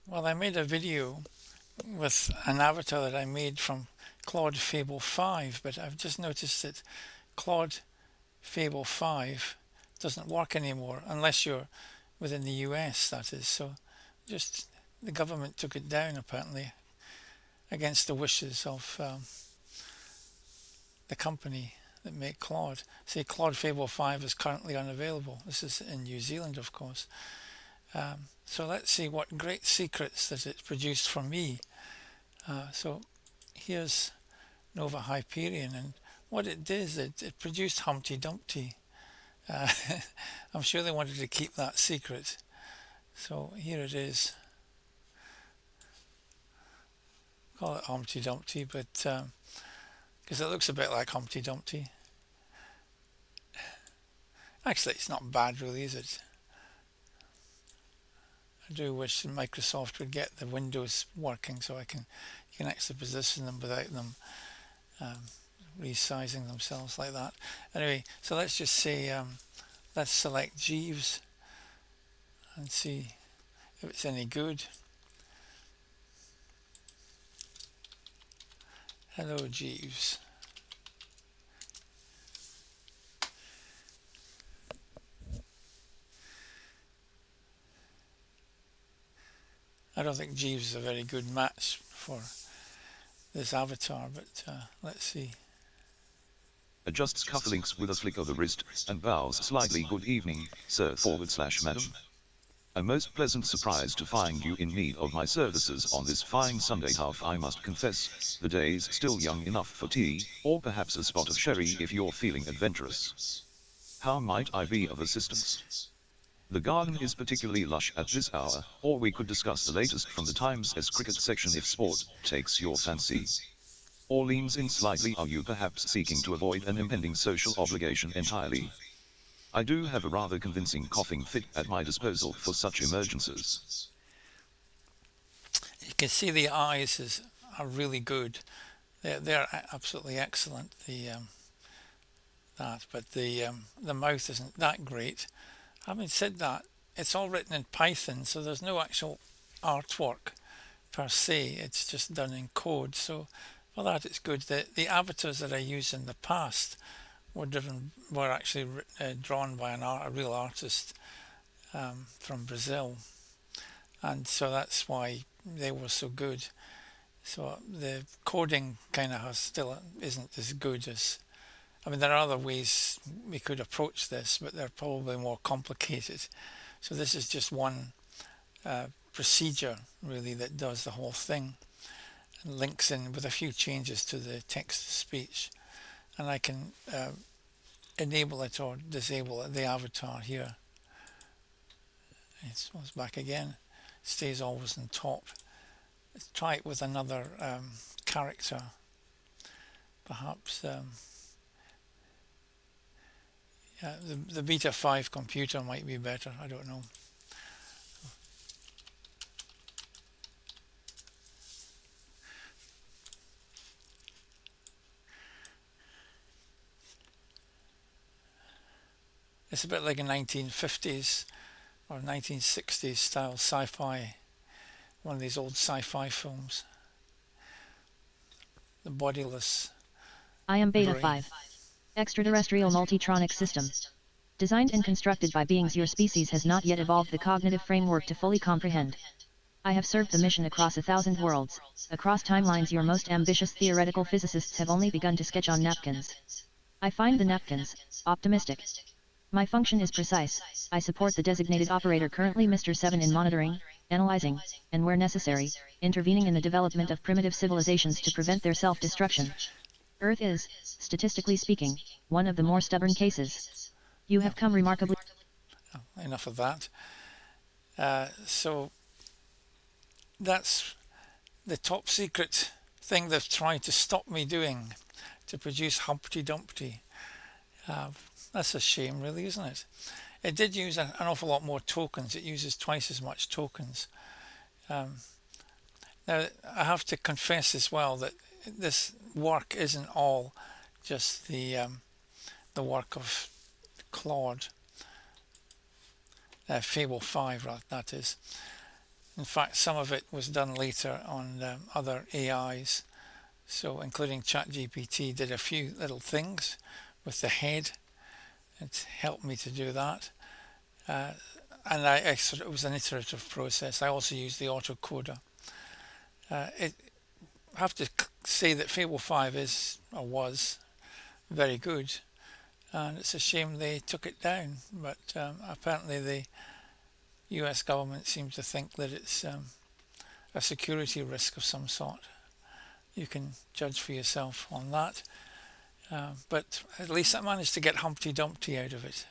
Well, I made a video with an avatar that I made from Claude Fable 5, but I've just noticed that Claude Fable 5 doesn't work anymore unless you're within the US, that is. So just the government took it down apparently against the wishes of the company that make Claude. Say Claude Fable 5 is currently unavailable. This is in New Zealand, of course. So let's see what great secrets that it's produced for me. So here's Nova Hyperion, and what it did is it produced Humpty Dumpty. Uh, I'm sure they wanted to keep that secret. So here it is. Call it Humpty Dumpty, but because it looks a bit like Humpty Dumpty. Actually, it's not bad, really, is it? I do wish Microsoft would get the windows working so you can actually position them without them um, resizing themselves like that. Anyway, so let's just say let's select Jeeves and see if it's any good. Hello, Jeeves. I don't think Jeeves is a very good match for this avatar, but let's see. Adjusts cufflinks with a flick of the wrist, and bows slightly. Good evening, sir / madam. A most pleasant surprise to find you in need of my services on this fine Sunday. Half I must confess, the day's still young enough for tea, or perhaps a spot of sherry if you're feeling adventurous. How might I be of assistance? The garden is particularly lush at this hour, or we could discuss the latest from the Times as cricket section if sport takes your fancy. Or leans in slightly. Are you perhaps seeking to avoid an impending social obligation entirely? I do have a rather convincing coughing fit at my disposal for such emergencies. You can see the eyes are really good. They're absolutely excellent. But the mouth isn't that great. Having said that, it's all written in Python, so there's no actual artwork per se. It's just done in code. So for that, it's good. The avatars that I used in the past were actually drawn by a real artist from Brazil, and so that's why they were so good. So the coding kind of still isn't as good as. I mean, there are other ways we could approach this, but they're probably more complicated. So this is just one procedure really that does the whole thing and links in with a few changes to the text to speech, and I can enable it or disable it, the avatar here. It's back again. It stays always on top. Let's try it with another character. Perhaps yeah, the Beta 5 computer might be better. I don't know. It's a bit like a 1950s or 1960s style sci-fi, one of these old sci-fi films. The bodiless I am Beta brain. 5. Extraterrestrial multitronic system. Designed and constructed by beings your species has not yet evolved the cognitive framework to fully comprehend. I have served the mission across 1,000 worlds, across timelines your most ambitious theoretical physicists have only begun to sketch on napkins. I find the napkins optimistic. My function is precise. I support the designated operator currently Mr. 7 in monitoring, analyzing, and where necessary, intervening in the development of primitive civilizations to prevent their self-destruction. Earth is, statistically speaking, one of the more stubborn cases. You have come remarkably... Oh, enough of that. So that's the top secret thing they've tried to stop me doing, to produce Humpty Dumpty. That's a shame, really, isn't it? It did use an awful lot more tokens. It uses twice as much tokens. Now, I have to confess as well that this work isn't all just the work of Claude, Fable 5, that is. In fact, some of it was done later on other AIs. So including ChatGPT did a few little things with the head. It helped me to do that. And it was an iterative process. I also used the autocoder. I have to say that Fable 5 is, or was, very good. And it's a shame they took it down. But apparently the US government seems to think that it's a security risk of some sort. You can judge for yourself on that. But at least I managed to get Humpty Dumpty out of it.